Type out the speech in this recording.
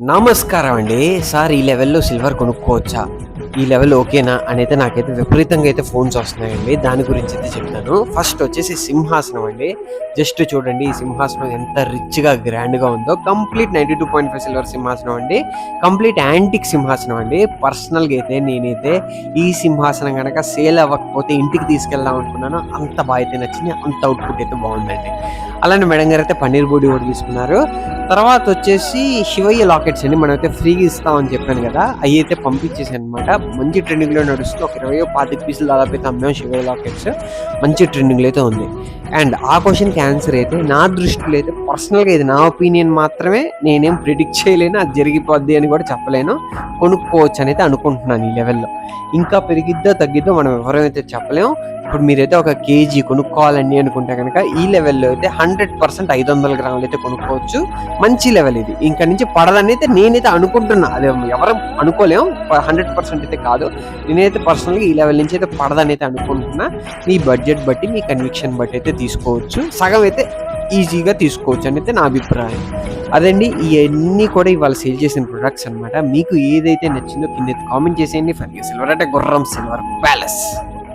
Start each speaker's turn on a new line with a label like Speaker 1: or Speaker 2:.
Speaker 1: నమస్కారం అండి. సార్ ఈ లెవెల్‌లో సిల్వర్ కొనుక్కోవచ్చా? ఈ లెవెల్ ఓకేనా? అనైతే నాకైతే విపరీతంగా అయితే ఫోన్స్ వస్తున్నాయండి. దాని గురించయితే చెప్తాను. ఫస్ట్ వచ్చేసి సింహాసనం అండి. జస్ట్ చూడండి ఈ సింహాసనం ఎంత రిచ్‌గా, గ్రాండ్‌గా ఉందో. కంప్లీట్ 92.5 సిల్వర్ సింహాసనం అండి. కంప్లీట్ యాంటిక్ సింహాసనం అండి. పర్సనల్‌గా అయితే నేనైతే ఈ సింహాసనం గనక సేల్ అవ్వకపోతే ఇంటికి తీసుకెళ్దాం అనుకున్నాను. అంత బా అయితే నచ్చింది. అంత అవుట్‌పుట్ అయితే బావుందండి. అలానే మేడం గారైతే పన్నీర్ బోడీ ఒకటి తీసుకున్నారు. తర్వాత వచ్చేసి శివయ్య లాకెట్స్ అండి. మనమైతే ఫ్రీగా ఇస్తామని చెప్పాను కదా! అయ్యయితే పంపించేసాననమాట. మంచి ట్రెండింగ్‌లో నడుస్తుంది. ఒక 20, 25 పీసులు దాదాపు అయితే అమ్మాం శివయ్య లాకెట్స్. మంచి ట్రెండింగ్‌లో అయితే ఉంది. అండ్ ఆ క్వెషన్‌కి ఆన్సర్ అయితే నా దృష్టిలో అయితే పర్సనల్‌గా ఇది నా ఒపీనియన్ మాత్రమే. నేనేం ప్రిడిక్ట్ చేయలేను. అది జరిగిపోద్ది అని కూడా చెప్పలేను. కొనుక్కోవచ్చు అని అయితే అనుకుంటున్నాను ఈ లెవెల్‌లో. ఇంకా పెరిగిద్దో, తగ్గిద్దో మనం ఎవరమైతే చెప్పలేం. ఇప్పుడు మీరైతే ఒక కేజీ కొనుక్కోవాలండి అనుకుంటే గనక ఈ లెవెల్‌లో అయితే 100% 500 గ్రాములు అయితే కొనుక్కోవచ్చు. మంచి లెవెల్ ఇది. ఇంక నుంచి పడదనైతే నేనైతే అనుకుంటున్నా. అది ఎవరం అనుకోలేం. 100% అయితే కాదు. నేనైతే పర్సనల్‌గా ఈ లెవెల్ నుంచి అయితే పడదనైతే అనుకుంటున్నా. మీ బడ్జెట్ బట్టి, మీ కన్విక్షన్ బట్టి అయితే తీసుకోవచ్చు. సగం అయితే ఈజీగా తీసుకోవచ్చు అనైతే నా అభిప్రాయం. అదండి ఇయన్నీ కూడా ఇవాళ సేల్ చేసిన ప్రొడక్ట్స్ అనమాట. మీకు ఏదైతే నచ్చిందో కిందైతే కామెంట్ చేసేయండి. ఫర్ సిల్వర్ అంటే గుర్రం సిల్వర్ ప్యాలెస్.